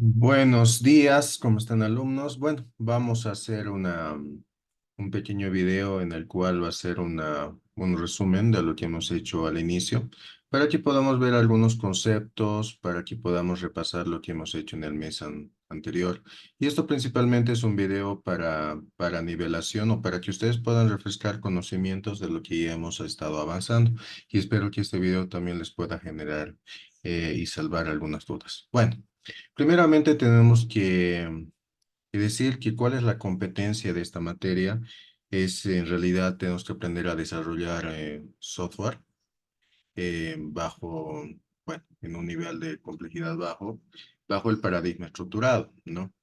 Buenos días, ¿cómo están alumnos? Bueno, vamos a hacer un pequeño video en el cual va a ser un resumen de lo que hemos hecho al inicio, para que podamos ver algunos conceptos, para que podamos repasar lo que hemos hecho en el mes anterior. Y esto principalmente es un video para nivelación o para que ustedes puedan refrescar conocimientos de lo que ya hemos estado avanzando. Y espero que este video también les pueda generar y salvar algunas dudas. Bueno. Primeramente tenemos que decir que cuál es la competencia de esta materia. Es en realidad tenemos que aprender a desarrollar software bajo, bueno, en un nivel de complejidad bajo el paradigma estructurado, ¿no?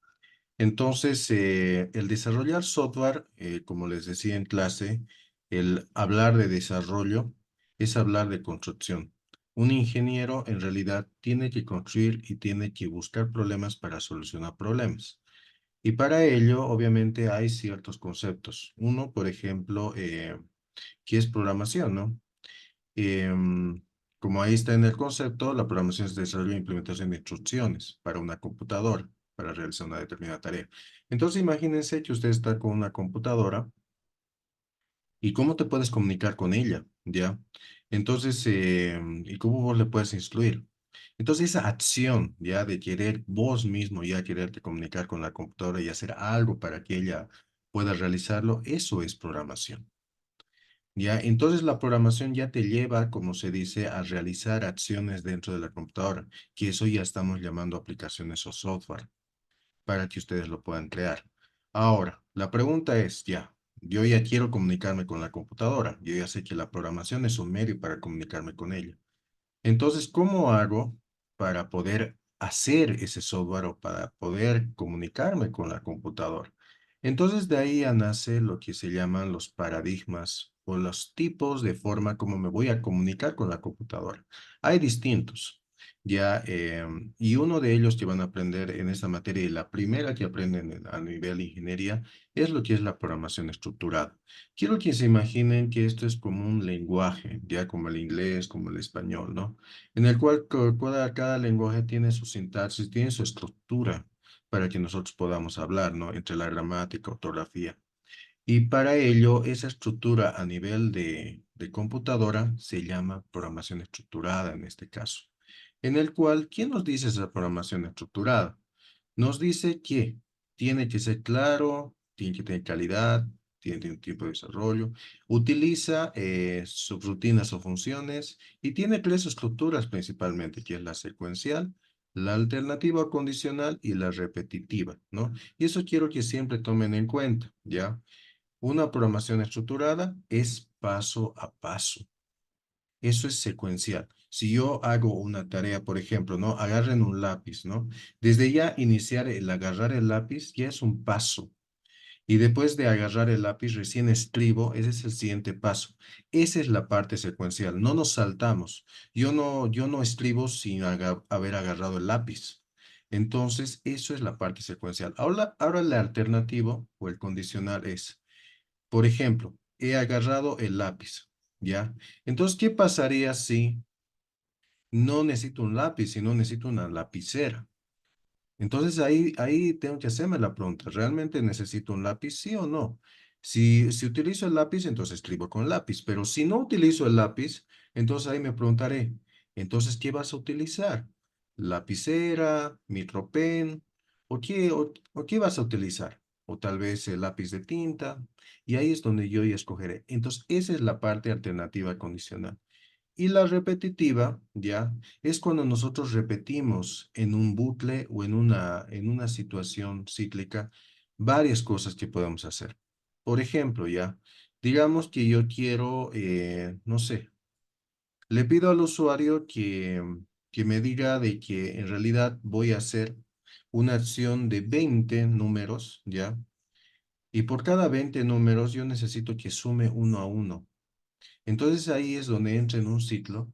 Entonces, el desarrollar software, como les decía en clase, el hablar de desarrollo es hablar de construcción. Un ingeniero en realidad tiene que construir y tiene que buscar problemas para solucionar problemas. Y para ello, obviamente, hay ciertos conceptos. Uno, por ejemplo, que es programación, ¿no? Em, Como ahí está en el concepto, la programación es desarrollo e implementación de instrucciones para una computadora para realizar una determinada tarea. Entonces, imagínense que usted está con una computadora y cómo te puedes comunicar con ella, ¿ya? Entonces, ¿y cómo vos le puedes instruir? Entonces, esa acción, ¿ya? De querer vos mismo, ya quererte comunicar con la computadora y hacer algo para que ella pueda realizarlo, eso es programación. Ya, entonces la programación ya te lleva, como se dice, a realizar acciones dentro de la computadora, que eso ya estamos llamando aplicaciones o software, para que ustedes lo puedan crear. Ahora, la pregunta es, ya, yo ya quiero comunicarme con la computadora, yo ya sé que la programación es un medio para comunicarme con ella. Entonces, ¿cómo hago para poder hacer ese software o para poder comunicarme con la computadora? Entonces, de ahí ya nace lo que se llaman los paradigmas o los tipos de forma como me voy a comunicar con la computadora. Hay distintos, ya, y uno de ellos que van a aprender en esta materia y la primera que aprenden a nivel de ingeniería es lo que es la programación estructurada. Quiero que se imaginen que esto es como un lenguaje, ya como el inglés, como el español, ¿no? En el cual cada lenguaje tiene su sintaxis, tiene su estructura para que nosotros podamos hablar, ¿no? Entre la gramática, ortografía. Y para ello, esa estructura a nivel de computadora se llama programación estructurada en este caso. En el cual, ¿quién nos dice esa programación estructurada? Nos dice que tiene que ser claro, tiene que tener calidad, tiene que tener tiempo de desarrollo, utiliza subrutinas o funciones y tiene tres estructuras principalmente, que es la secuencial, la alternativa o condicional y la repetitiva, ¿no? Y eso quiero que siempre tomen en cuenta, ¿ya? Una programación estructurada es paso a paso. Eso es secuencial. Si yo hago una tarea, por ejemplo, ¿no? Agarren un lápiz, ¿no? Desde ya iniciar el agarrar el lápiz ya es un paso. Y después de agarrar el lápiz, recién escribo, ese es el siguiente paso. Esa es la parte secuencial. No nos saltamos. Yo no escribo sin haber agarrado el lápiz. Entonces, eso es la parte secuencial. Ahora el alternativo o el condicional es, por ejemplo, he agarrado el lápiz, ¿ya? Entonces, ¿qué pasaría si no necesito un lápiz, sino necesito una lapicera? Entonces ahí tengo que hacerme la pregunta, ¿realmente necesito un lápiz, sí o no? Si utilizo el lápiz, entonces escribo con lápiz, pero si no utilizo el lápiz, entonces ahí me preguntaré, entonces, ¿qué vas a utilizar? ¿Lapicera, micropen? ¿O qué vas a utilizar? O tal vez el lápiz de tinta, y ahí es donde yo ya escogeré. Entonces, esa es la parte alternativa condicional. Y la repetitiva, ya, es cuando nosotros repetimos en un bucle o en una situación cíclica varias cosas que podemos hacer. Por ejemplo, ya, digamos que yo quiero, no sé, le pido al usuario que me diga de que en realidad voy a hacer una acción de 20 números, ya, y por cada 20 números yo necesito que sume uno a uno. Entonces ahí es donde entra en un ciclo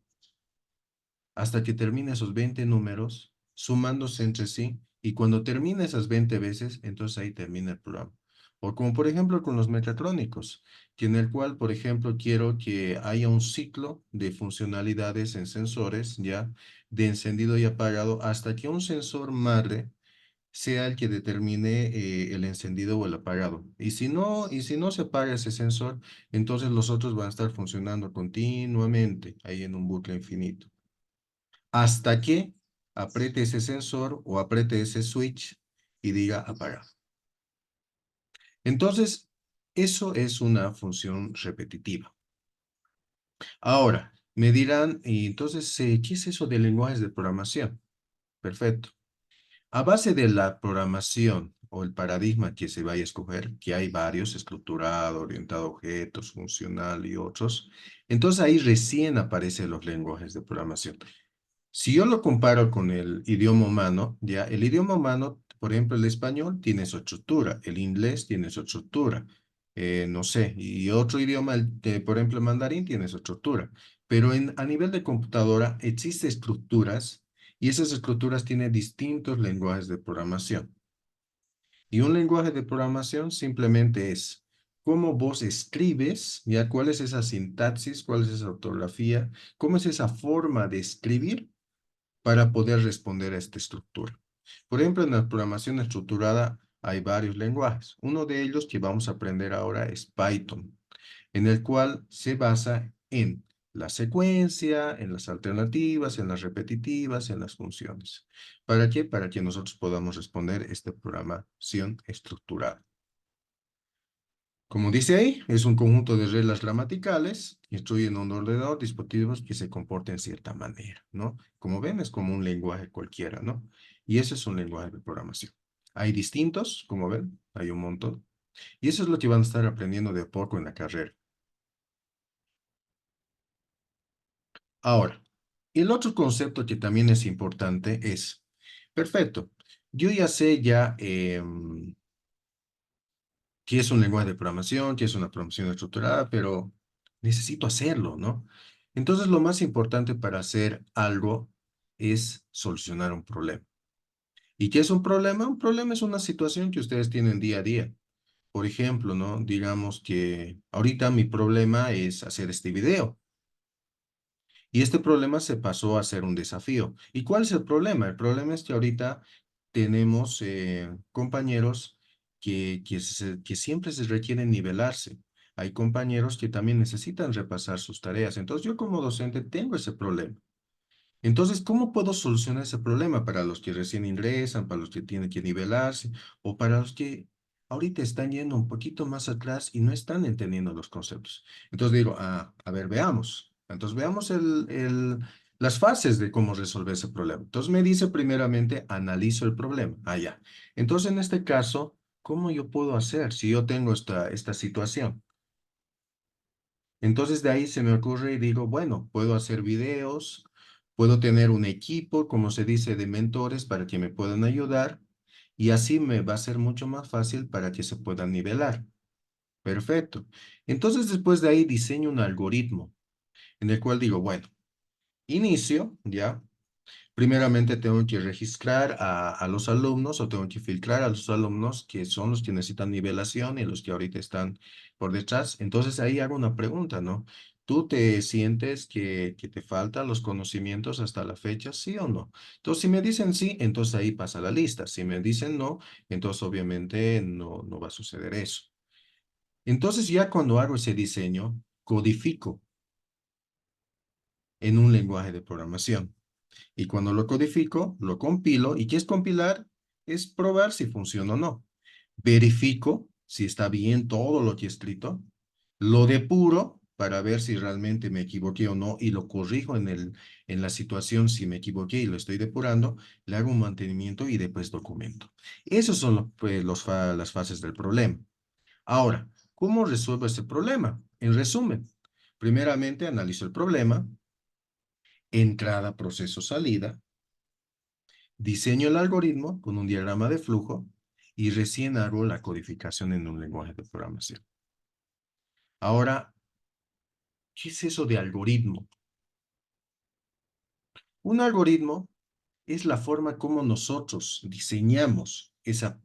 hasta que termine esos 20 números sumándose entre sí y cuando termine esas 20 veces, entonces ahí termina el programa. O como por ejemplo con los mecatrónicos, que en el cual, por ejemplo, quiero que haya un ciclo de funcionalidades en sensores, ya, de encendido y apagado, hasta que un sensor madre sea el que determine el encendido o el apagado. Y si no se apaga ese sensor, entonces los otros van a estar funcionando continuamente ahí en un bucle infinito. Hasta que apriete ese sensor o apriete ese switch y diga apagado. Entonces, eso es una función repetitiva. Ahora, me dirán, y entonces, ¿qué es eso de lenguajes de programación? Perfecto. A base de la programación o el paradigma que se vaya a escoger, que hay varios, estructurado, orientado a objetos, funcional y otros, entonces ahí recién aparecen los lenguajes de programación. Si yo lo comparo con el idioma humano, ya, el idioma humano, por ejemplo, el español tiene su estructura, el inglés tiene su estructura, no sé, y otro idioma, por ejemplo, el mandarín tiene su estructura, pero a nivel de computadora existen estructuras y esas estructuras tienen distintos lenguajes de programación. Y un lenguaje de programación simplemente es cómo vos escribes, ya cuál es esa sintaxis, cuál es esa ortografía, cómo es esa forma de escribir para poder responder a esta estructura. Por ejemplo, en la programación estructurada hay varios lenguajes. Uno de ellos que vamos a aprender ahora es Python, en el cual se basa en la secuencia, en las alternativas, en las repetitivas, en las funciones. ¿Para qué? Para que nosotros podamos responder esta programación estructurada. Como dice ahí, es un conjunto de reglas gramaticales que instruyen a un ordenador dispositivos que se comporten de cierta manera, ¿no? Como ven, es como un lenguaje cualquiera, ¿no? Y ese es un lenguaje de programación. Hay distintos, como ven, hay un montón. Y eso es lo que van a estar aprendiendo de a poco en la carrera. Ahora, el otro concepto que también es importante es, perfecto, yo ya sé qué es un lenguaje de programación, qué es una programación estructurada, pero necesito hacerlo, ¿no? Entonces, lo más importante para hacer algo es solucionar un problema. ¿Y qué es un problema? Un problema es una situación que ustedes tienen día a día. Por ejemplo, ¿no? Digamos que ahorita mi problema es hacer este video. Y este problema se pasó a ser un desafío. ¿Y cuál es el problema? El problema es que ahorita tenemos compañeros que siempre se requieren nivelarse. Hay compañeros que también necesitan repasar sus tareas. Entonces yo como docente tengo ese problema. Entonces, ¿cómo puedo solucionar ese problema para los que recién ingresan, para los que tienen que nivelarse o para los que ahorita están yendo un poquito más atrás y no están entendiendo los conceptos? Entonces digo, a ver, veamos. Entonces veamos las fases de cómo resolver ese problema. Entonces me dice primeramente, analizo el problema. Ah, ya. Entonces en este caso, ¿cómo yo puedo hacer si yo tengo esta situación? Entonces de ahí se me ocurre y digo, bueno, puedo hacer videos, puedo tener un equipo, como se dice, de mentores para que me puedan ayudar y así me va a ser mucho más fácil para que se puedan nivelar. Perfecto. Entonces después de ahí diseño un algoritmo en el cual digo, bueno, inicio, ¿ya? Primeramente tengo que registrar a los alumnos o tengo que filtrar a los alumnos que son los que necesitan nivelación y los que ahorita están por detrás. Entonces ahí hago una pregunta, ¿no? ¿Tú te sientes que te faltan los conocimientos hasta la fecha, sí o no? Entonces si me dicen sí, entonces ahí pasa la lista. Si me dicen no, entonces obviamente no va a suceder eso. Entonces ya cuando hago ese diseño, codifico en un lenguaje de programación. Y cuando lo codifico, lo compilo. ¿Y qué es compilar? Es probar si funciona o no. Verifico si está bien todo lo que he escrito. Lo depuro para ver si realmente me equivoqué o no y lo corrijo en la situación si me equivoqué y lo estoy depurando. Le hago un mantenimiento y después documento. Esos son las fases del problema. Ahora, ¿cómo resuelvo este problema? En resumen, primeramente analizo el problema, entrada, proceso, salida. Diseño el algoritmo con un diagrama de flujo y recién hago la codificación en un lenguaje de programación. Ahora, ¿qué es eso de algoritmo? Un algoritmo es la forma como nosotros diseñamos esa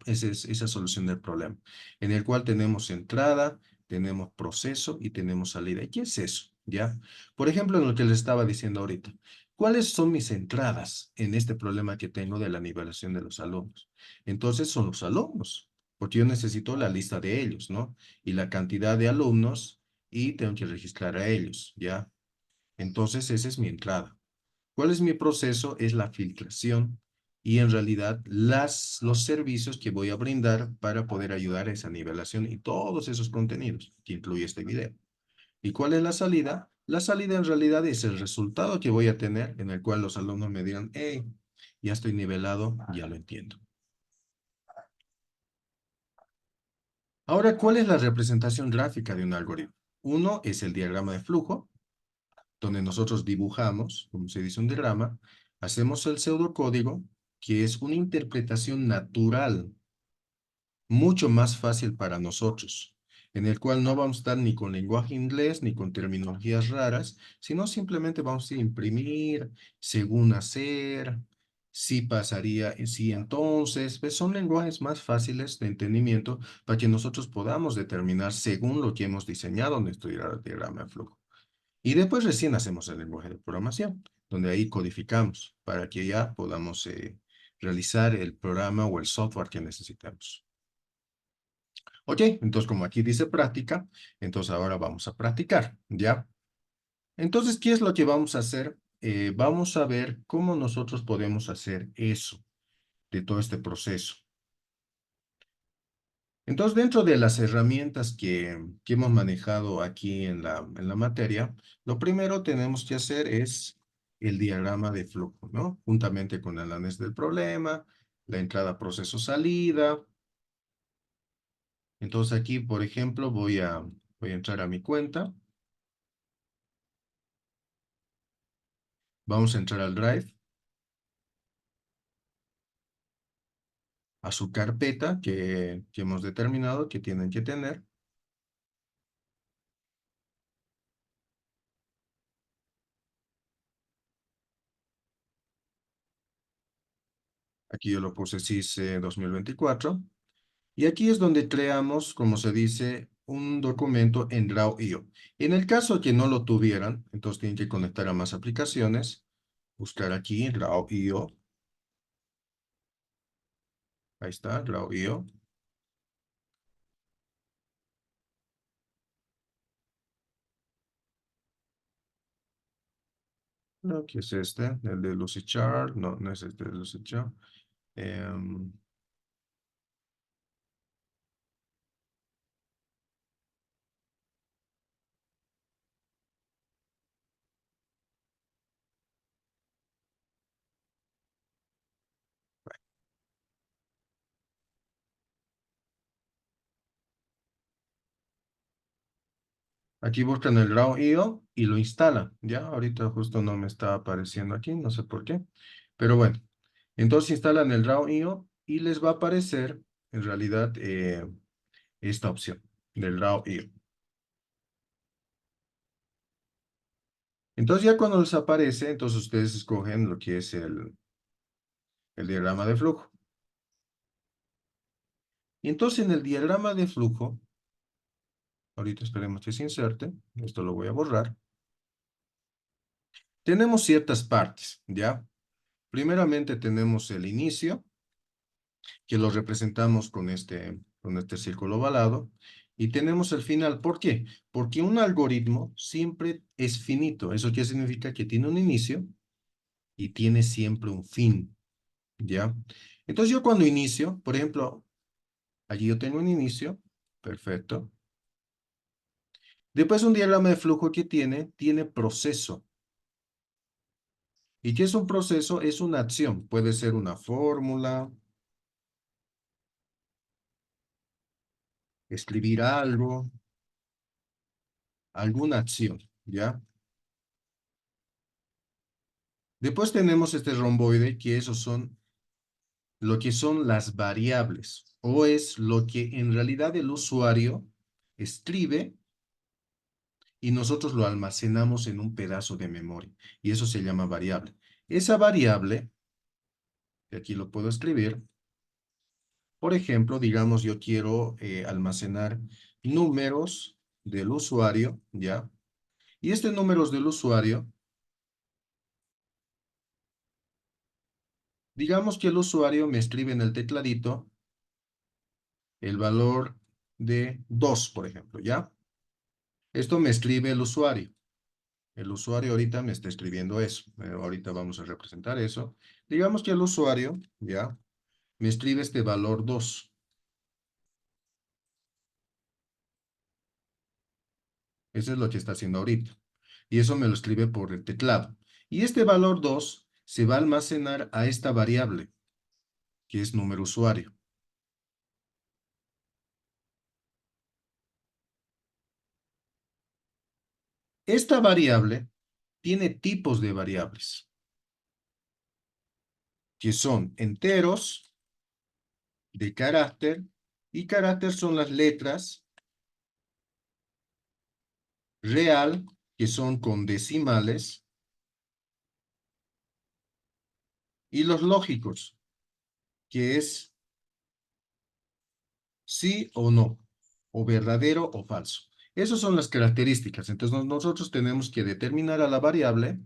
solución del problema, en el cual tenemos entrada, tenemos proceso y tenemos salida. ¿Y qué es eso? ¿Ya? Por ejemplo, en lo que les estaba diciendo ahorita. ¿Cuáles son mis entradas en este problema que tengo de la nivelación de los alumnos? Entonces son los alumnos, porque yo necesito la lista de ellos, ¿no? Y la cantidad de alumnos y tengo que registrar a ellos, ¿ya? Entonces esa es mi entrada. ¿Cuál es mi proceso? Es la filtración y en realidad los servicios que voy a brindar para poder ayudar a esa nivelación y todos esos contenidos que incluye este video. ¿Y cuál es la salida? La salida en realidad es el resultado que voy a tener en el cual los alumnos me digan, hey, ya estoy nivelado, ya lo entiendo. Ahora, ¿cuál es la representación gráfica de un algoritmo? Uno es el diagrama de flujo, donde nosotros dibujamos, como se dice un diagrama, hacemos el pseudocódigo, que es una interpretación natural, mucho más fácil para nosotros, en el cual no vamos a estar ni con lenguaje inglés ni con terminologías raras, sino simplemente vamos a imprimir, según hacer, si pasaría, si entonces, pues son lenguajes más fáciles de entendimiento para que nosotros podamos determinar según lo que hemos diseñado nuestro diagrama de flujo. Y después recién hacemos el lenguaje de programación, donde ahí codificamos para que ya podamos realizar el programa o el software que necesitamos. Ok, entonces como aquí dice práctica, entonces ahora vamos a practicar, ¿ya? Entonces, ¿qué es lo que vamos a hacer? Vamos a ver cómo nosotros podemos hacer eso, de todo este proceso. Entonces, dentro de las herramientas que hemos manejado aquí en la materia, lo primero tenemos que hacer es el diagrama de flujo, ¿no? Juntamente con el análisis del problema, la entrada, proceso, salida. Entonces aquí, por ejemplo, voy a entrar a mi cuenta. Vamos a entrar al Drive, a su carpeta que hemos determinado que tienen que tener. Aquí yo lo puse SIS 2024. Y aquí es donde creamos, como se dice, un documento en RAW.io. En el caso que no lo tuvieran, entonces tienen que conectar a más aplicaciones, buscar aquí RAW.io. Ahí está, RAW.io. No, ¿qué es este? El de Lucidchart. No, no es este de Lucidchart. Em, Aquí buscan el RAW.io y lo instalan. Ya, ahorita justo no me está apareciendo aquí, no sé por qué. Pero bueno, entonces instalan el RAW.io y les va a aparecer en realidad esta opción del RAW.io. Entonces ya cuando les aparece, entonces ustedes escogen lo que es el diagrama de flujo. Y entonces en el diagrama de flujo, ahorita esperemos que se inserte, esto lo voy a borrar. Tenemos ciertas partes, ¿ya? Primeramente tenemos el inicio, que lo representamos con este círculo ovalado, y tenemos el final. ¿Por qué? Porque un algoritmo siempre es finito. ¿Eso qué significa? Que tiene un inicio y tiene siempre un fin, ¿ya? Entonces yo cuando inicio, por ejemplo, allí yo tengo un inicio, perfecto. Después un diagrama de flujo que tiene proceso. ¿Y qué es un proceso? Es una acción. Puede ser una fórmula, escribir algo, alguna acción, ¿ya? Después tenemos este romboide, que esos son lo que son las variables, o es lo que en realidad el usuario escribe y nosotros lo almacenamos en un pedazo de memoria, y eso se llama variable. Esa variable, que aquí lo puedo escribir, por ejemplo, digamos yo quiero almacenar números del usuario, ¿ya? Y estos números del usuario Digamos que el usuario me escribe en el tecladito el valor de 2, por ejemplo, ¿ya? Esto me escribe el usuario. El usuario ahorita me está escribiendo eso. Ahorita vamos a representar eso. Digamos que el usuario, ¿ya? Me escribe este valor 2. Eso es lo que está haciendo ahorita. Y eso me lo escribe por el teclado. Y este valor 2 se va a almacenar a esta variable, que es número usuario. Esta variable tiene tipos de variables, que son enteros, de carácter, y carácter son las letras, real, que son con decimales, y los lógicos, que es sí o no, o verdadero o falso. Esas son las características. Entonces nosotros tenemos que determinar a la variable,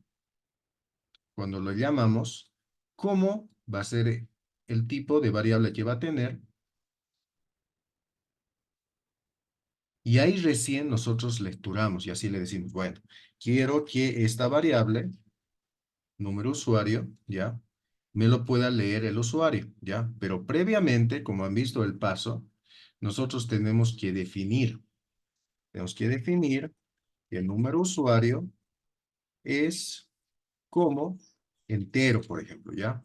cuando lo llamamos, cómo va a ser el tipo de variable que va a tener. Y ahí recién nosotros lecturamos y así le decimos, bueno, quiero que esta variable, número usuario, ¿ya? Me lo pueda leer el usuario, ¿ya? Pero previamente, como han visto el paso, nosotros tenemos que definir que el número usuario es como entero, por ejemplo, ¿ya?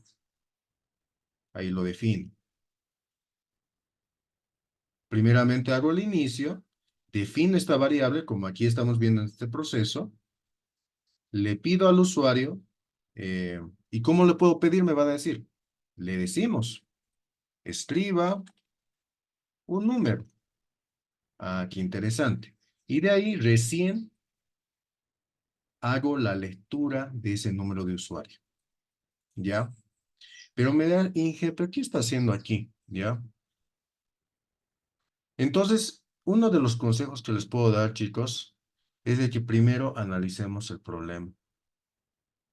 Ahí lo defino. Primeramente hago el inicio, defino esta variable, como aquí estamos viendo en este proceso, le pido al usuario, eh, ¿y cómo le puedo pedir? Me va a decir. Le decimos, escriba un número. Ah, qué interesante. Y de ahí recién hago la lectura de ese número de usuario. ¿Ya? Pero me da, Inge, ¿pero qué está haciendo aquí? ¿Ya? Entonces, uno de los consejos que les puedo dar, chicos, es de que primero analicemos el problema.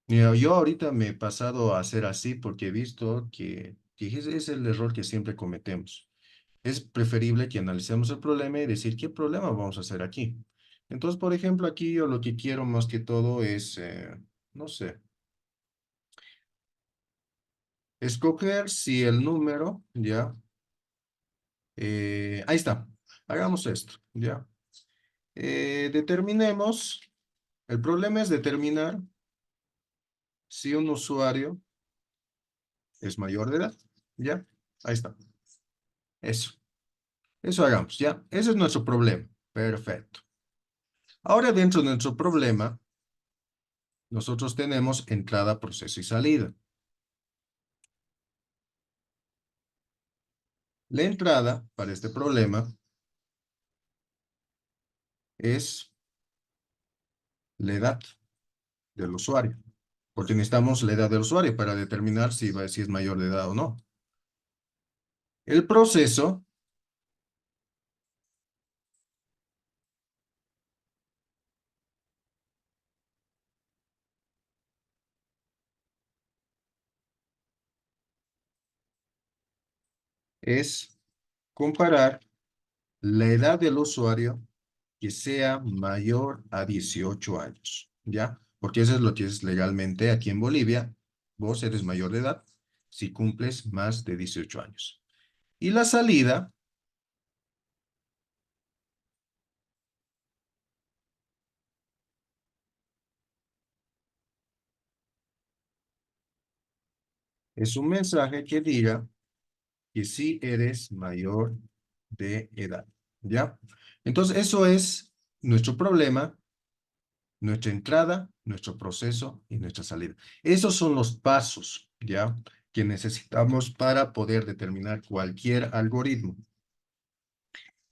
Mira, yo ahorita me he pasado a hacer así porque he visto que ese es el error que siempre cometemos. Es preferible que analicemos el problema y decir qué problema vamos a hacer aquí. Entonces, por ejemplo, aquí yo lo que quiero más que todo es, no sé, escoger si el número, ya, ahí está, hagamos esto, ya. Determinemos, el problema es determinar si un usuario es mayor de edad, ya, ahí está, eso hagamos, ya, ese es nuestro problema, perfecto. Ahora dentro de nuestro problema, nosotros tenemos entrada, proceso y salida. La entrada para este problema es la edad del usuario, porque necesitamos la edad del usuario para determinar si es mayor de edad o no. El proceso es comparar la edad del usuario que sea mayor a 18 años, ¿ya? Porque eso es lo que es legalmente aquí en Bolivia. Vos eres mayor de edad si cumples más de 18 años. Y la salida es un mensaje que diga que sí eres mayor de edad, ¿ya? Entonces, eso es nuestro problema, nuestra entrada, nuestro proceso y nuestra salida. Esos son los pasos, ¿ya? Que necesitamos para poder determinar cualquier algoritmo.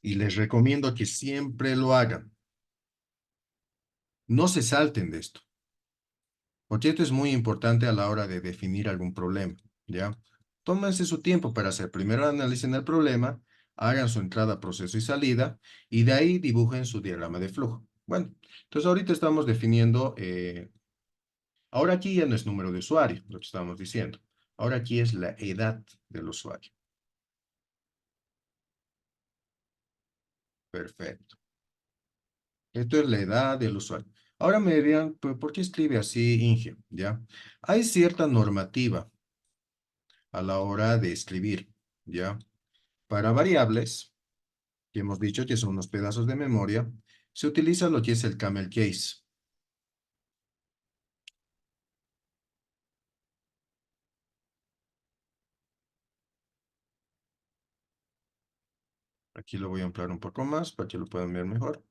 Y les recomiendo que siempre lo hagan. No se salten de esto, porque esto es muy importante a la hora de definir algún problema, ¿ya? Tómense su tiempo para hacer. Primero analicen el problema, hagan su entrada, proceso y salida, y de ahí dibujen su diagrama de flujo. Bueno, entonces ahorita estamos definiendo, ahora aquí ya no es número de usuario, lo que estamos diciendo. Ahora aquí es la edad del usuario. Perfecto. Esto es la edad del usuario. Ahora me dirían, ¿por qué escribe así Inge? ¿Ya? Hay cierta normativa a la hora de escribir, ¿ya? Para variables, que hemos dicho que son unos pedazos de memoria, se utiliza lo que es el camel case. Aquí lo voy a ampliar un poco más para que lo puedan ver mejor.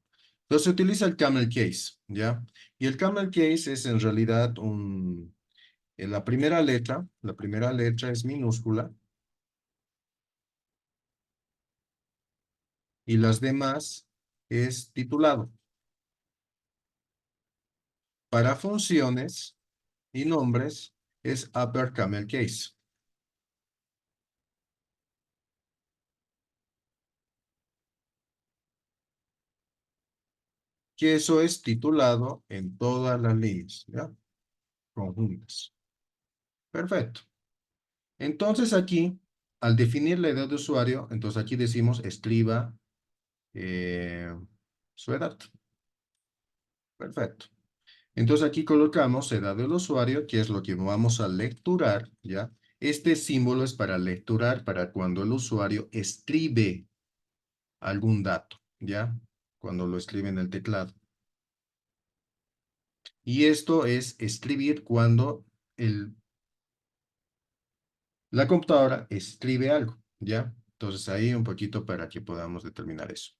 Entonces se utiliza el camel case, ¿ya? Y el camel case es en realidad la primera letra es minúscula y las demás es titulado. Para funciones y nombres es upper camel case. Que eso es titulado en todas las líneas, ¿ya? Conjuntas. Perfecto. Entonces aquí, al definir la edad de usuario, entonces aquí decimos escriba eh, su edad. Perfecto. Entonces aquí colocamos edad del usuario, que es lo que vamos a lecturar, ¿ya? Este símbolo es para lecturar, para cuando el usuario escribe algún dato, ¿ya? Cuando lo escribe en el teclado. Y esto es escribir cuando la computadora escribe algo, ¿ya? Entonces ahí un poquito para que podamos determinar eso.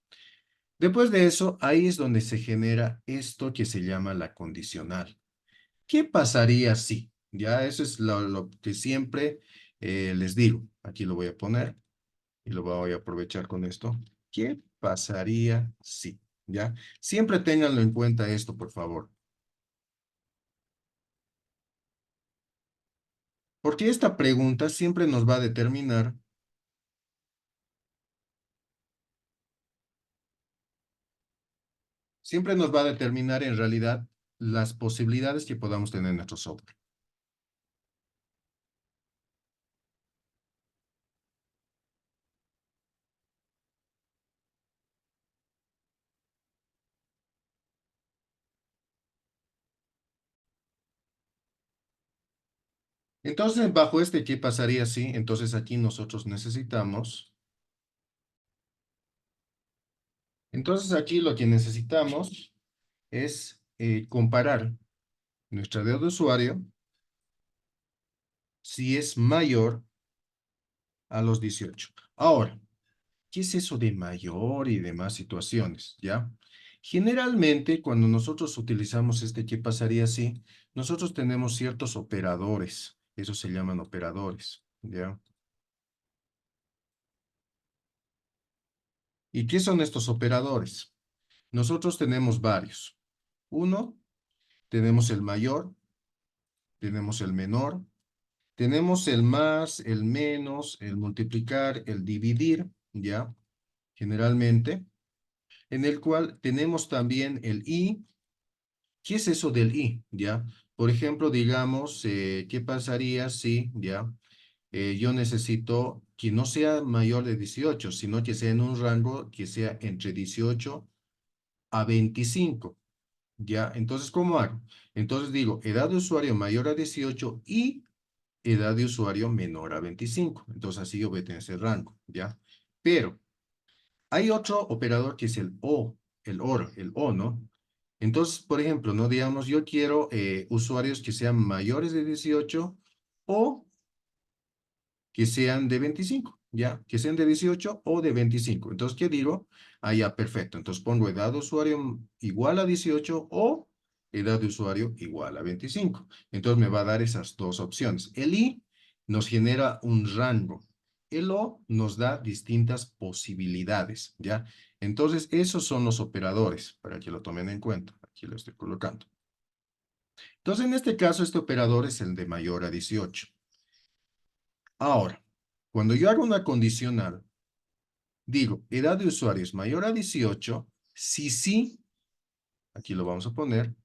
Después de eso, ahí es donde se genera esto que se llama la condicional. ¿Qué pasaría si? Ya, eso es lo que siempre les digo. Aquí lo voy a poner y lo voy a aprovechar con esto. ¿Qué pasaría si? ¿Ya? Siempre ténganlo en cuenta esto, por favor. Porque esta pregunta siempre nos va a determinar, siempre nos va a determinar en realidad las posibilidades que podamos tener en nuestro software. Entonces, bajo este ¿qué pasaría si? Entonces aquí nosotros necesitamos, entonces aquí lo que necesitamos es comparar nuestra deuda de usuario si es mayor a los 18. Ahora, ¿qué es eso de mayor y demás situaciones? ¿Ya? Generalmente, cuando nosotros utilizamos este ¿qué pasaría si? Nosotros tenemos ciertos operadores. Esos se llaman operadores. ¿Ya? ¿Y qué son estos operadores? Nosotros tenemos varios. Uno, tenemos el mayor, tenemos el menor, tenemos el más, el menos, el multiplicar, el dividir, ¿ya? Generalmente, en el cual tenemos también el y. ¿Qué es eso del y? ¿Ya? Por ejemplo, digamos, ¿qué pasaría si, ya? Yo necesito que no sea mayor de 18, sino que sea en un rango que sea entre 18 a 25. ¿Ya? Entonces, ¿cómo hago? Entonces digo, edad de usuario mayor a 18 y edad de usuario menor a 25. Entonces, así obedece ese rango, ¿ya? Pero hay otro operador que es el O, el OR, el O, ¿no? Entonces, por ejemplo, no digamos, yo quiero usuarios que sean mayores de 18 o que sean de 25, ¿ya? Que sean de 18 o de 25. Entonces, ¿qué digo? Ah, ya, perfecto. Entonces pongo edad de usuario igual a 18 o edad de usuario igual a 25. Entonces me va a dar esas dos opciones. El I nos genera un rango. El O nos da distintas posibilidades, ¿ya? Entonces, esos son los operadores, para que lo tomen en cuenta. Aquí lo estoy colocando. Entonces, en este caso, este operador es el de mayor a 18. Ahora, cuando yo hago una condicional, digo, edad de usuario es mayor a 18, si sí, aquí lo vamos a poner,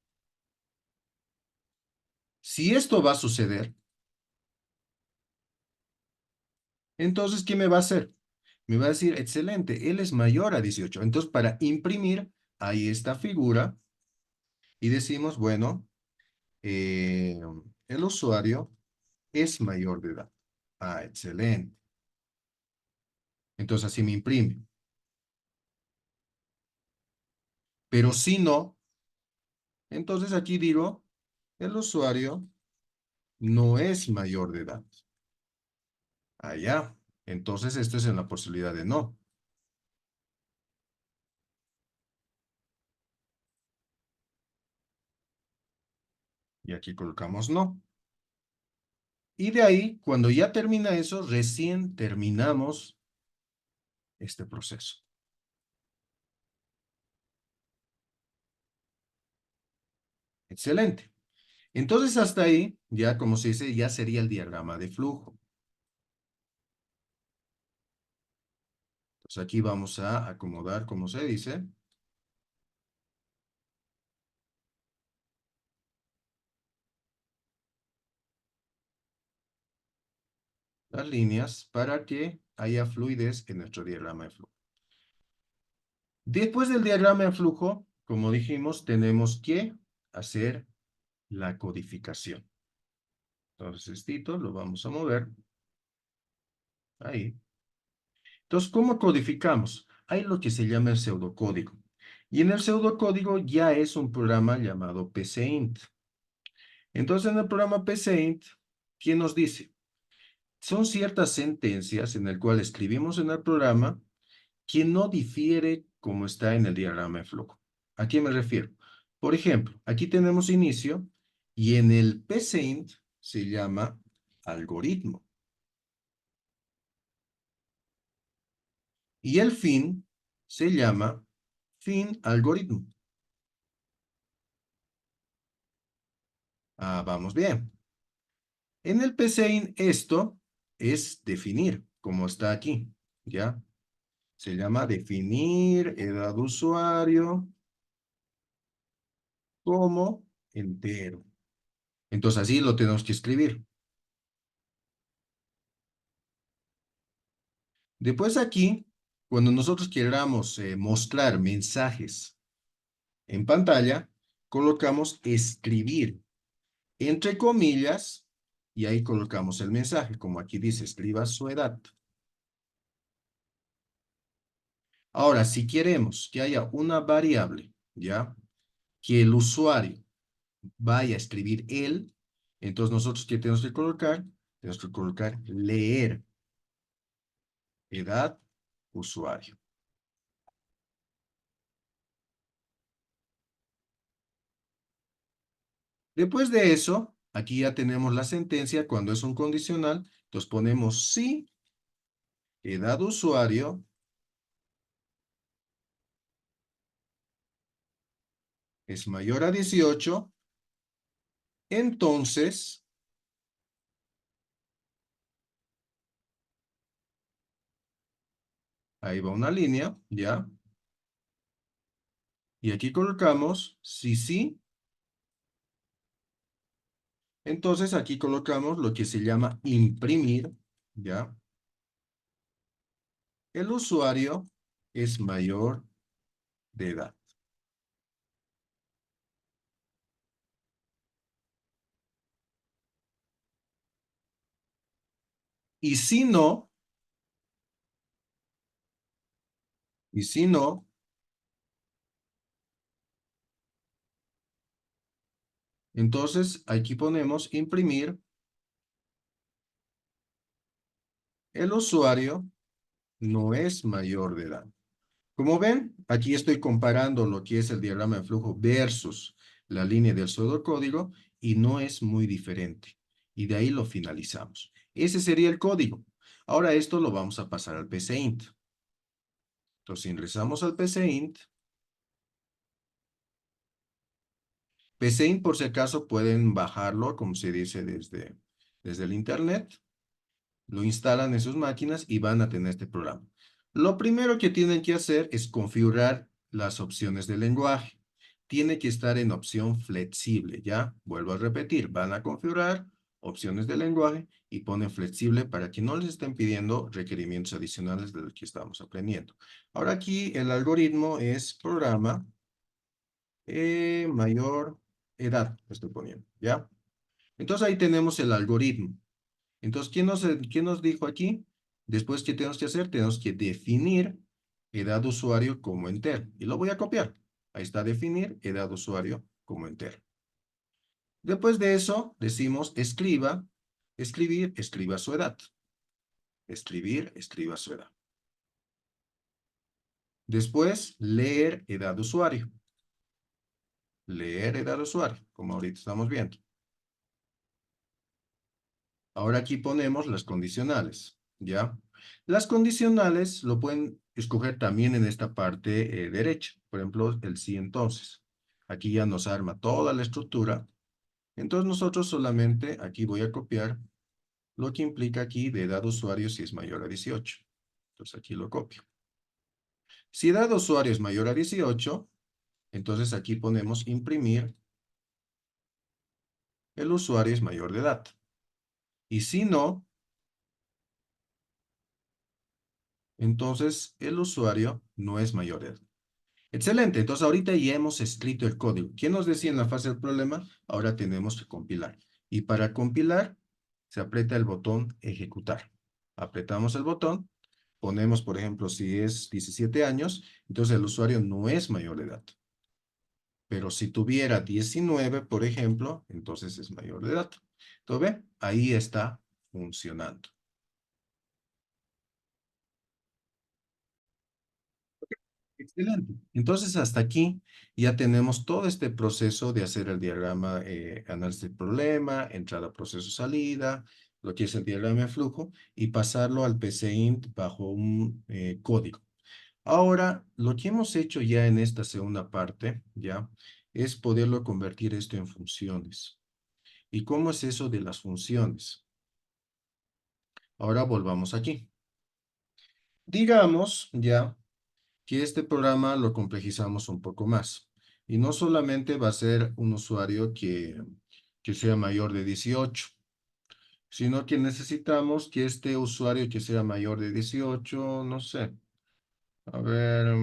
si esto va a suceder, Entonces, ¿qué me va a hacer? Me va a decir, excelente, él es mayor a 18. Entonces, para imprimir, ahí esta figura y decimos, bueno, eh, el usuario es mayor de edad. Ah, excelente. Entonces, así me imprime. Pero si no, entonces aquí digo, el usuario no es mayor de edad. Allá. Entonces, esto es en la posibilidad de no. Y aquí colocamos no. Y de ahí, cuando ya termina eso, recién terminamos este proceso. Excelente. Entonces, hasta ahí, ya como se dice, ya sería el diagrama de flujo. Entonces, aquí vamos a acomodar, como se dice, las líneas para que haya fluidez en nuestro diagrama de flujo. Después del diagrama de flujo, como dijimos, tenemos que hacer la codificación. Entonces, esto lo vamos a mover ahí. Entonces, ¿cómo codificamos? Hay lo que se llama el pseudocódigo. Y en el pseudocódigo ya es un programa llamado PCInt. Entonces, en el programa PCInt, ¿quién nos dice? Son ciertas sentencias en el cual escribimos en el programa que no difiere como está en el diagrama de flujo. ¿A qué me refiero? Por ejemplo, aquí tenemos inicio y en el PCInt se llama algoritmo. Y el fin se llama fin algoritmo. Ah, vamos bien. En el PCInt esto es definir, como está aquí, ¿ya? Se llama definir edad de usuario como entero. Entonces así lo tenemos que escribir. Después aquí, cuando nosotros queramos mostrar mensajes en pantalla, colocamos escribir entre comillas y ahí colocamos el mensaje, como aquí dice, escriba su edad. Ahora, si queremos que haya una variable, ¿ya? Que el usuario vaya a escribir él, entonces nosotros, ¿qué tenemos que colocar? Tenemos que colocar leer, edad, usuario. Después de eso, aquí ya tenemos la sentencia cuando es un condicional, entonces ponemos si edad usuario es mayor a 18, entonces, ahí va una línea, ¿ya? Y aquí colocamos si sí, entonces aquí colocamos lo que se llama imprimir, ¿ya? El usuario es mayor de edad. Y si no, y si no, entonces aquí ponemos imprimir, el usuario no es mayor de edad. Como ven, aquí estoy comparando lo que es el diagrama de flujo versus la línea del pseudocódigo y no es muy diferente. Y de ahí lo finalizamos. Ese sería el código. Ahora esto lo vamos a pasar al PCInt. Entonces ingresamos al PCInt. PCInt, por si acaso, pueden bajarlo, como se dice, desde el internet. Lo instalan en sus máquinas y van a tener este programa. Lo primero que tienen que hacer es configurar las opciones de lenguaje. Tiene que estar en opción flexible, ¿ya? Vuelvo a repetir, van a configurar opciones de lenguaje y pone flexible para que no les estén pidiendo requerimientos adicionales de lo que estamos aprendiendo. Ahora aquí el algoritmo es programa mayor edad, estoy poniendo, ¿ya? Entonces ahí tenemos el algoritmo. Entonces, quién nos dijo aquí? Después, ¿qué tenemos que hacer? Tenemos que definir edad de usuario como entero. Y lo voy a copiar. Ahí está, definir edad de usuario como entero. Después de eso, decimos escribir, escriba su edad. Escribir, escriba su edad. Después, leer edad de usuario. Leer edad de usuario, como ahorita estamos viendo. Ahora aquí ponemos las condicionales, ¿ya? Las condicionales lo pueden escoger también en esta parte derecha. Por ejemplo, el sí entonces. Aquí ya nos arma toda la estructura. Entonces nosotros solamente aquí voy a copiar lo que implica aquí de edad de usuario si es mayor a 18. Entonces aquí lo copio. Si edad de usuario es mayor a 18, entonces aquí ponemos imprimir el usuario es mayor de edad. Y si no, entonces el usuario no es mayor de edad. Excelente, entonces ahorita ya hemos escrito el código. ¿Quién nos decía en la fase del problema? Ahora tenemos que compilar. Y para compilar, se aprieta el botón ejecutar. Apretamos el botón, ponemos, por ejemplo, si es 17 años, entonces el usuario no es mayor de edad. Pero si tuviera 19, por ejemplo, entonces es mayor de edad. Entonces, ve, ahí está funcionando. Excelente. Entonces, hasta aquí ya tenemos todo este proceso de hacer el diagrama, análisis del problema, entrada, proceso, salida, lo que es el diagrama de flujo, y pasarlo al PCInt bajo un código. Ahora, lo que hemos hecho ya en esta segunda parte, ya, es poderlo convertir esto en funciones. ¿Y cómo es eso de las funciones? Ahora volvamos aquí. Digamos, ya, que este programa lo complejizamos un poco más. Y no solamente va a ser un usuario que sea mayor de 18, sino que necesitamos que este usuario que sea mayor de 18, no sé, a ver,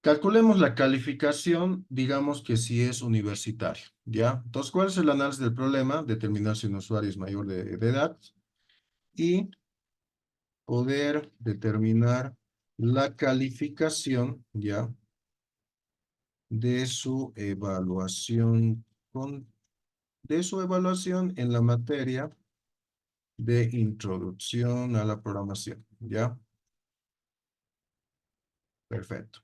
calculemos la calificación, digamos que si es universitario, ¿ya? Entonces, ¿cuál es el análisis del problema? Determinar si un usuario es mayor de edad y poder determinar la calificación, ¿ya? De su evaluación de su evaluación en la materia de introducción a la programación, ¿ya? Perfecto.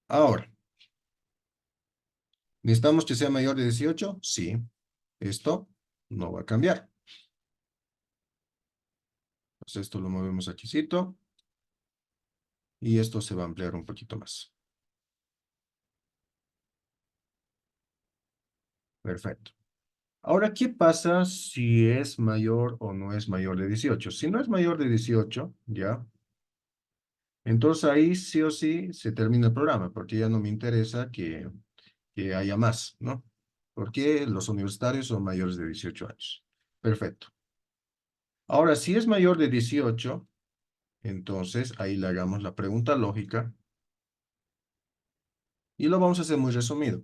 Ahora, ¿necesitamos que sea mayor de 18? Sí. Esto no va a cambiar. Entonces esto lo movemos aquícito y esto se va a ampliar un poquito más. Perfecto. Ahora, ¿qué pasa si es mayor o no es mayor de 18? Si no es mayor de 18, ¿ya? Entonces ahí sí o sí se termina el programa, porque ya no me interesa que haya más, ¿no? Porque los universitarios son mayores de 18 años. Perfecto. Ahora, si es mayor de 18, entonces ahí le hagamos la pregunta lógica y lo vamos a hacer muy resumido.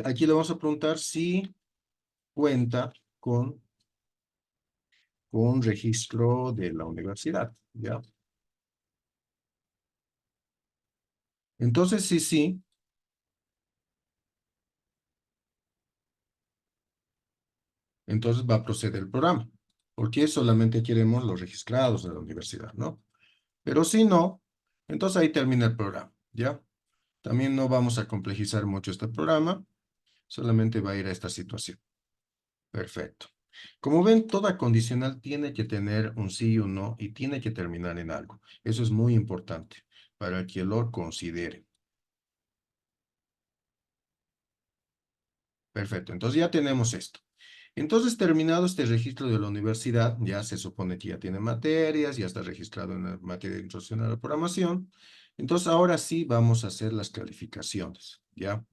Aquí le vamos a preguntar si cuenta con registro de la universidad, ¿ya? Entonces, sí, entonces va a proceder el programa, porque solamente queremos los registrados de la universidad, ¿no? Pero si no, entonces ahí termina el programa, ¿ya? También no vamos a complejizar mucho este programa, solamente va a ir a esta situación. Perfecto. Como ven, toda condicional tiene que tener un sí y un no y tiene que terminar en algo. Eso es muy importante para que lo considere. Perfecto, entonces ya tenemos esto. Entonces, terminado este registro de la universidad, ya se supone que ya tiene materias, ya está registrado en la materia de introducción a la programación. Entonces, ahora sí vamos a hacer las calificaciones, ¿ya?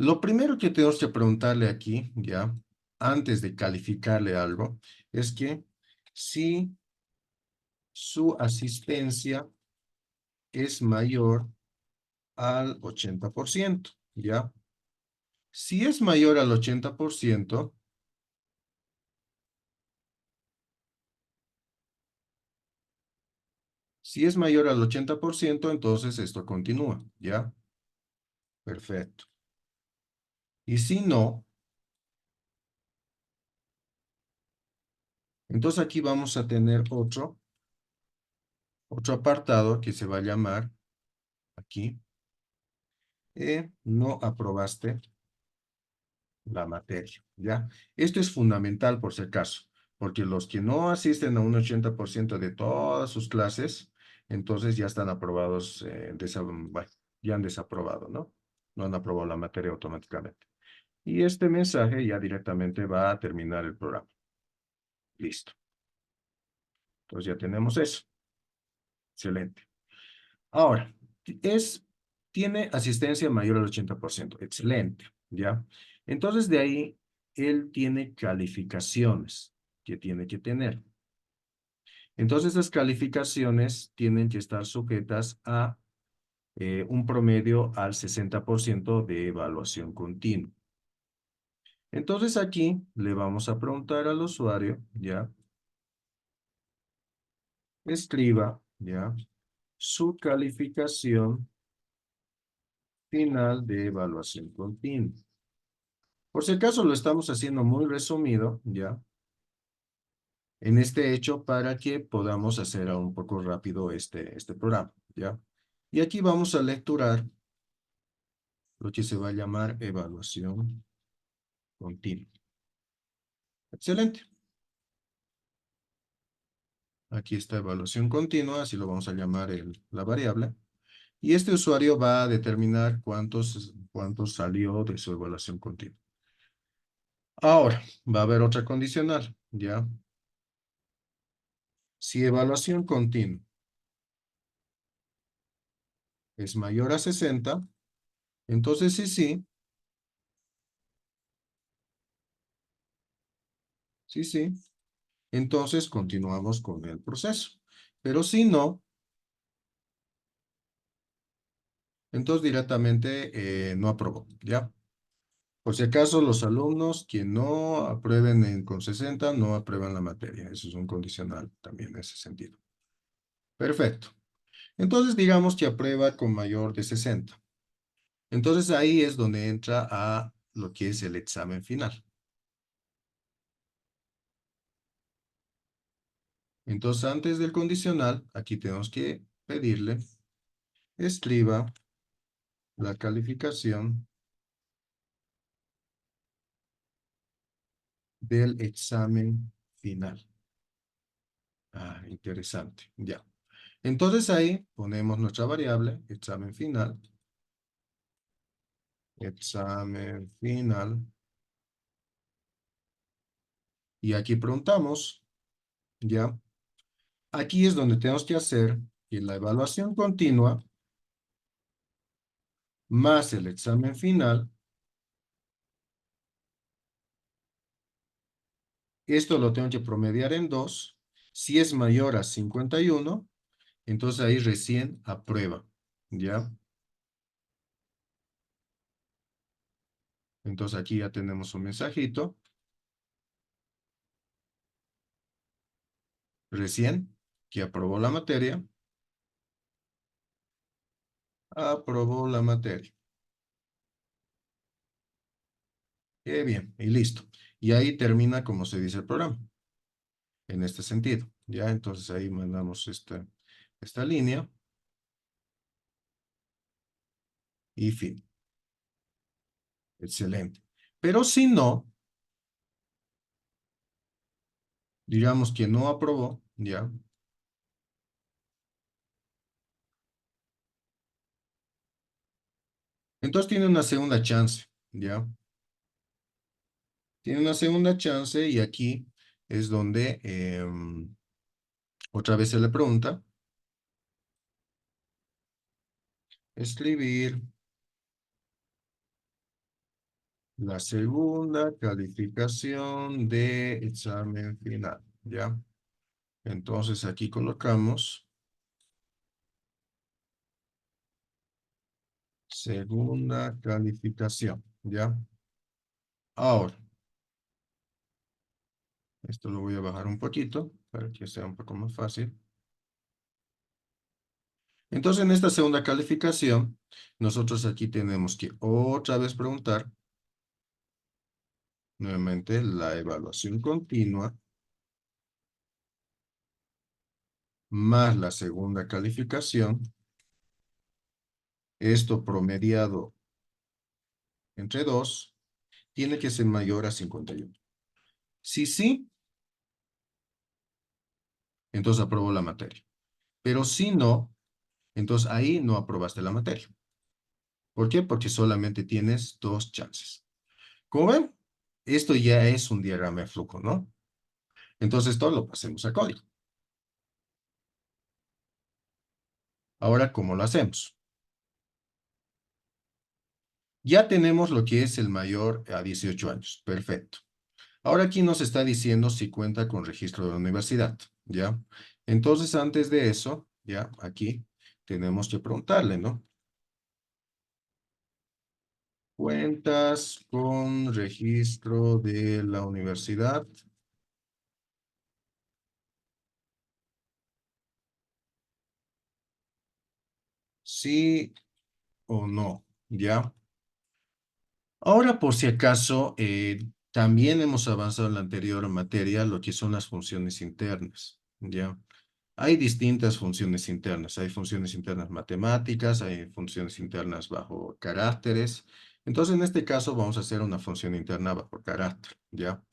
Lo primero que tenemos que preguntarle aquí, ya, antes de calificarle algo, es que si su asistencia es mayor al 80%, ¿ya? Si es mayor al 80%, si es mayor al 80%, entonces esto continúa, ¿ya? Perfecto. Y si no, entonces aquí vamos a tener otro apartado que se va a llamar aquí, no aprobaste la materia, ¿ya? Esto es fundamental por si acaso, porque los que no asisten a un 80% de todas sus clases, entonces ya están aprobados, bueno, ya han desaprobado, ¿no? No han aprobado la materia automáticamente. Y este mensaje ya directamente va a terminar el programa. Listo. Entonces ya tenemos eso. Excelente. Ahora, es, tiene asistencia mayor al 80%. Excelente, ¿ya? Entonces, de ahí, él tiene calificaciones que tiene que tener. Entonces, las calificaciones tienen que estar sujetas a un promedio al 60% de evaluación continua. Entonces, aquí le vamos a preguntar al usuario, ¿ya? Escriba, ¿ya? Su calificación final de evaluación continua. Por si acaso lo estamos haciendo muy resumido, ¿ya? En este hecho para que podamos hacer un poco rápido este programa, ¿ya? Y aquí vamos a lecturar lo que se va a llamar evaluación continua. Excelente. Aquí está evaluación continua, así lo vamos a llamar la variable. Y este usuario va a determinar cuántos salió de su evaluación continua. Ahora, va a haber otra condicional, ¿ya? Si evaluación continua es mayor a 60, entonces sí, entonces continuamos con el proceso. Pero si no, entonces directamente no aprobó, ¿ya? Por si acaso, los alumnos que no aprueben con 60 no aprueban la materia. Eso es un condicional también en ese sentido. Perfecto. Entonces digamos que aprueba con mayor de 60. Entonces ahí es donde entra a lo que es el examen final. Entonces antes del condicional, aquí tenemos que pedirle, escriba la calificación del examen final. Ah, interesante. Ya. Entonces ahí ponemos nuestra variable, examen final. Examen final. Y aquí preguntamos, ¿ya? Aquí es donde tenemos que hacer que la evaluación continua más el examen final. Esto lo tengo que promediar en 2. Si es mayor a 51, entonces ahí recién aprueba, ¿ya? Entonces aquí ya tenemos un mensajito. Recién que aprobó la materia. Aprobó la materia. Qué bien, y listo. Y ahí termina como se dice el programa, en este sentido. ¿Ya? Entonces ahí mandamos esta línea y fin. Excelente. Pero si no, digamos que no aprobó, ¿ya? Entonces tiene una segunda chance, ¿ya? Tiene una segunda chance y aquí es donde otra vez se le pregunta, escribir La segunda calificación de examen final, ¿ya? Entonces aquí colocamos segunda calificación, ¿ya? Ahora, esto lo voy a bajar un poquito para que sea un poco más fácil. Entonces, en esta segunda calificación, nosotros aquí tenemos que otra vez preguntar nuevamente la evaluación continua más la segunda calificación, esto promediado entre 2, tiene que ser mayor a 51. Si sí, entonces aprobó la materia. Pero si no, entonces ahí no aprobaste la materia. ¿Por qué? Porque solamente tienes 2 chances. Como ven, esto ya es un diagrama de flujo, ¿no? Entonces todo lo pasemos a código. Ahora, ¿cómo lo hacemos? Ya tenemos lo que es el mayor a 18 años. Perfecto. Ahora aquí nos está diciendo si cuenta con registro de la universidad, ¿ya? Entonces, antes de eso, ya, aquí tenemos que preguntarle, ¿no? ¿Cuentas con registro de la universidad? ¿Sí o no? ¿Ya? Ahora, por si acaso, también hemos avanzado en la anterior materia, lo que son las funciones internas, ¿ya? Hay distintas funciones internas. Hay funciones internas matemáticas, hay funciones internas bajo caracteres. Entonces, en este caso, vamos a hacer una función interna bajo carácter, ¿ya?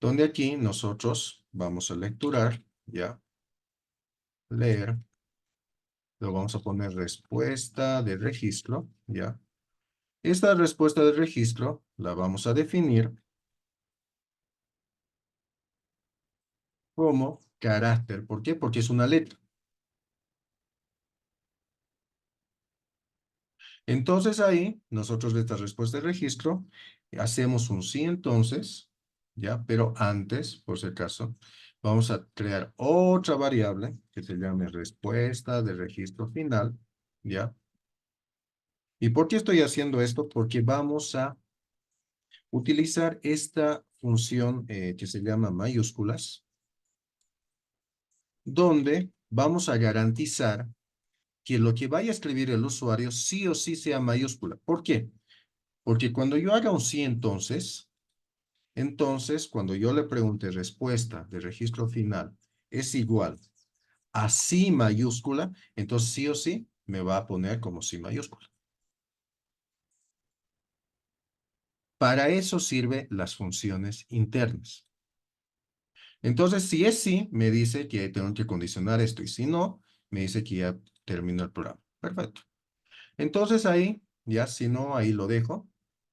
Donde aquí nosotros vamos a lecturar, ¿ya? Leer. Luego vamos a poner respuesta de registro, ¿ya? Esta respuesta de registro la vamos a definir como carácter. ¿Por qué? Porque es una letra. Entonces ahí, nosotros de esta respuesta de registro, hacemos un sí entonces, ¿ya? Pero antes, por si acaso, vamos a crear otra variable que se llame respuesta de registro final, ¿ya? ¿Y por qué estoy haciendo esto? Porque vamos a utilizar esta función que se llama mayúsculas, donde vamos a garantizar que lo que vaya a escribir el usuario sí o sí sea mayúscula. ¿Por qué? Porque cuando yo haga un sí entonces, cuando yo le pregunte respuesta de registro final es igual a sí mayúscula, entonces sí o sí me va a poner como sí mayúscula. Para eso sirven las funciones internas. Entonces, si es sí, me dice que tengo que condicionar esto, y si no, me dice que ya terminó el programa. Perfecto. Entonces ahí, ya si no, ahí lo dejo.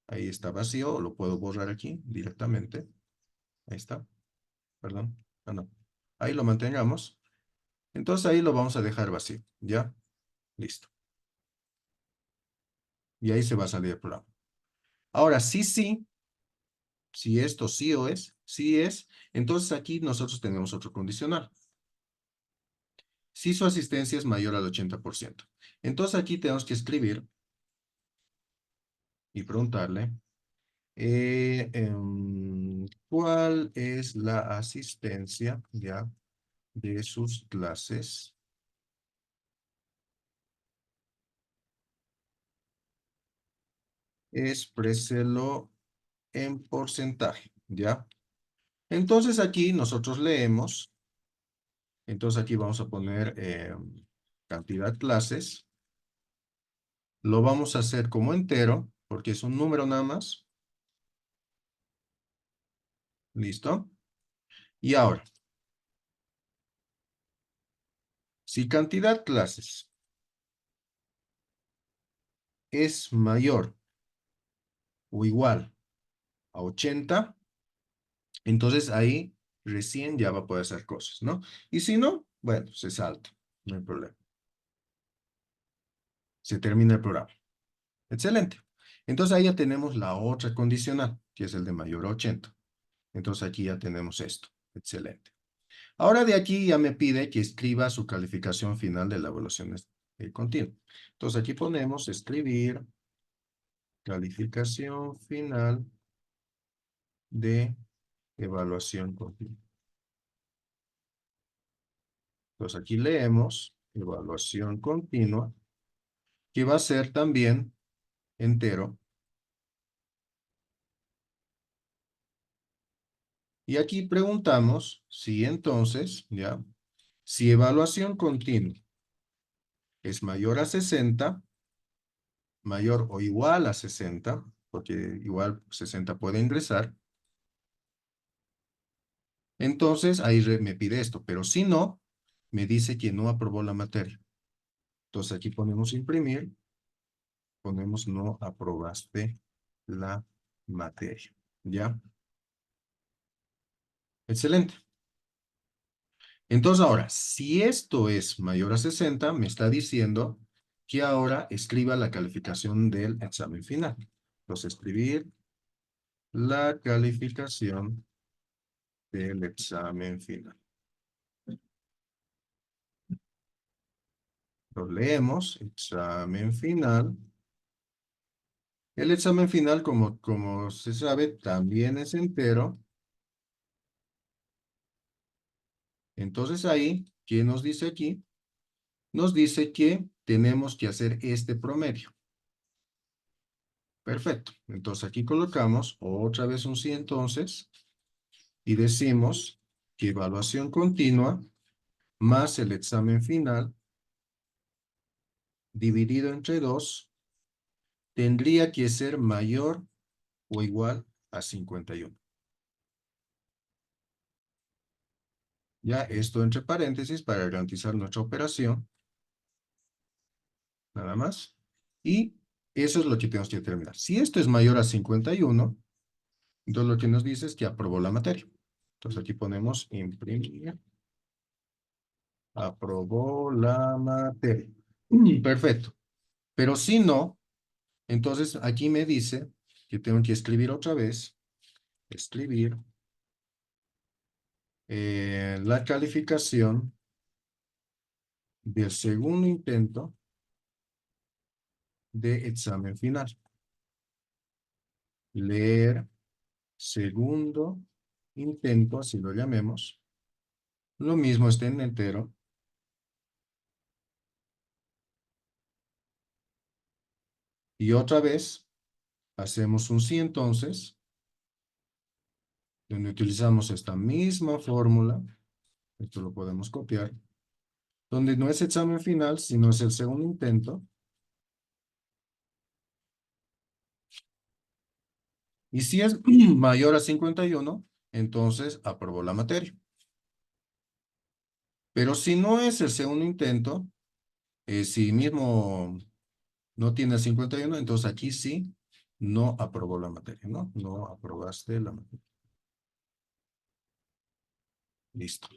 Ahí está vacío, lo puedo borrar aquí directamente. Ahí está, perdón. Ah, no. Ahí lo mantengamos. Entonces ahí lo vamos a dejar vacío, ¿ya? Listo. Y ahí se va a salir el programa. Ahora, si esto sí es, entonces aquí nosotros tenemos otro condicional. Si su asistencia es mayor al 80%. Entonces aquí tenemos que escribir y preguntarle, ¿cuál es la asistencia ya de sus clases? Expréselo en porcentaje, ¿ya? Entonces aquí nosotros leemos, entonces aquí vamos a poner cantidad clases, lo vamos a hacer como entero, porque es un número nada más, ¿listo? Y ahora, si cantidad clases es mayor o igual a 80, entonces ahí recién ya va a poder hacer cosas, ¿no? Y si no, bueno, se salta, no hay problema. Se termina el programa. Excelente. Entonces ahí ya tenemos la otra condicional, que es el de mayor a 80. Entonces aquí ya tenemos esto. Excelente. Ahora de aquí ya me pide que escriba su calificación final de la evaluación continua. Entonces aquí ponemos escribir calificación final de evaluación continua. Entonces aquí leemos evaluación continua, que va a ser también entero. Y aquí preguntamos si entonces, ya, si evaluación continua es mayor a 60, mayor o igual a 60, porque igual 60 puede ingresar, entonces ahí me pide esto, pero si no, me dice que no aprobó la materia. Entonces aquí ponemos imprimir, ponemos no aprobaste la materia. ¿Ya? Excelente. Entonces ahora, si esto es mayor a 60, me está diciendo que ahora escriba la calificación del examen final. Entonces escribir la calificación del examen final. Lo leemos, examen final. El examen final, como se sabe, también es entero. Entonces ahí, ¿qué nos dice aquí? Nos dice que tenemos que hacer este promedio. Perfecto. Entonces aquí colocamos otra vez un sí entonces y decimos que evaluación continua más el examen final dividido entre 2 tendría que ser mayor o igual a 51. Ya esto entre paréntesis para garantizar nuestra operación. Nada más. Y eso es lo que tenemos que determinar. Si esto es mayor a 51, entonces lo que nos dice es que aprobó la materia. Entonces aquí ponemos imprimir. Aprobó la materia. Perfecto. Pero si no, entonces aquí me dice que tengo que escribir otra vez. Escribir la calificación del segundo intento de examen final. Leer segundo intento, así lo llamemos. Lo mismo está en entero. Y otra vez hacemos un sí entonces, donde utilizamos esta misma fórmula. Esto lo podemos copiar. Donde no es examen final, sino es el segundo intento. Y si es mayor a 51, entonces aprobó la materia. Pero si no es el segundo intento, si mismo no tiene 51, entonces aquí sí no aprobó la materia, ¿no? No aprobaste la materia. Listo.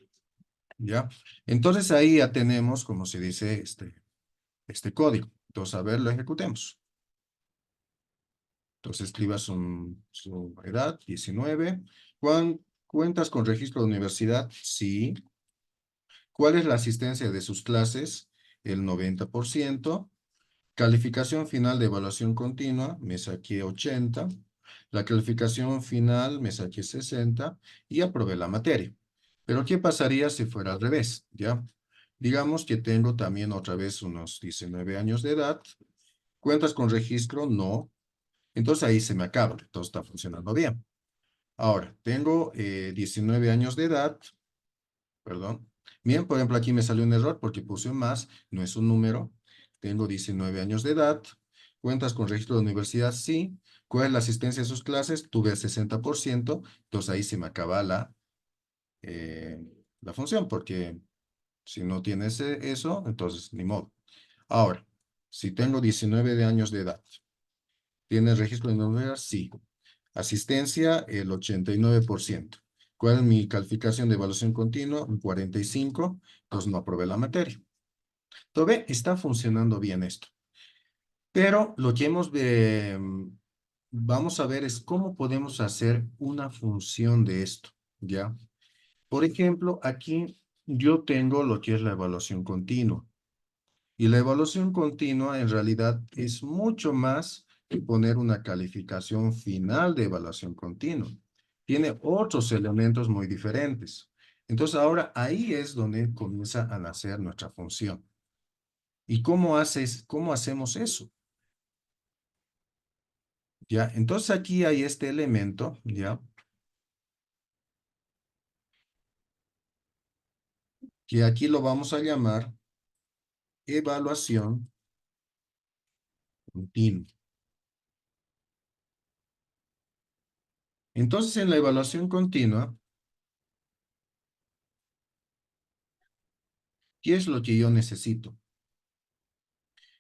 ¿Ya? Entonces ahí ya tenemos, como se dice, este código. Entonces, a ver, lo ejecutemos. Entonces, escriba su edad, 19. ¿Cuentas con registro de universidad? Sí. ¿Cuál es la asistencia de sus clases? El 90%. Calificación final de evaluación continua, me saqué 80. La calificación final me saqué 60 y aprobé la materia. Pero ¿qué pasaría si fuera al revés? ¿Ya? Digamos que tengo también otra vez unos 19 años de edad. ¿Cuentas con registro? No. Entonces ahí se me acaba. Todo está funcionando bien. Ahora, tengo 19 años de edad. Perdón. Bien, por ejemplo, aquí me salió un error porque puse un más, no es un número. Tengo 19 años de edad. ¿Cuentas con registro de universidad? Sí. ¿Cuál es la asistencia a sus clases? Tuve el 60%. Entonces ahí se me acaba la función porque si no tienes eso, entonces ni modo. Ahora, si tengo 19 de años de edad, ¿tienes registro de universidad? Sí. Asistencia, el 89%. ¿Cuál es mi calificación de evaluación continua? Un 45. Entonces no aprobé la materia. Entonces, está funcionando bien esto. Pero lo que hemos vamos a ver es cómo podemos hacer una función de esto, ¿ya? Por ejemplo, aquí yo tengo lo que es la evaluación continua. Y la evaluación continua en realidad es mucho más que poner una calificación final de evaluación continua. Tiene otros elementos muy diferentes. Entonces ahora ahí es donde comienza a nacer nuestra función. ¿Y cómo hacemos eso? ¿Ya? Entonces aquí hay este elemento, ¿ya? Que aquí lo vamos a llamar evaluación continua. Entonces en la evaluación continua, ¿qué es lo que yo necesito?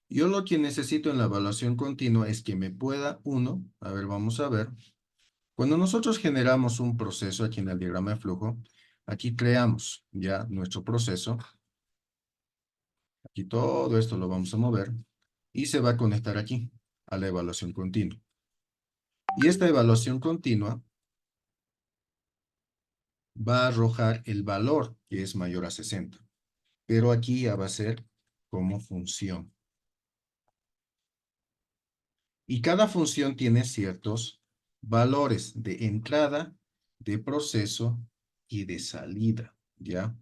Yo lo que necesito en la evaluación continua es que me pueda, uno, a ver, vamos a ver, cuando nosotros generamos un proceso aquí en el diagrama de flujo, aquí creamos ya nuestro proceso, aquí todo esto lo vamos a mover y se va a conectar aquí a la evaluación continua. Y esta evaluación continua va a arrojar el valor que es mayor a 60, pero aquí ya va a ser como función. Y cada función tiene ciertos valores de entrada, de proceso y de salida, ¿ya?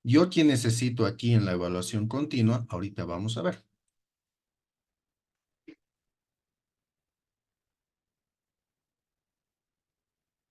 Yo que necesito aquí en la evaluación continua, ahorita vamos a ver.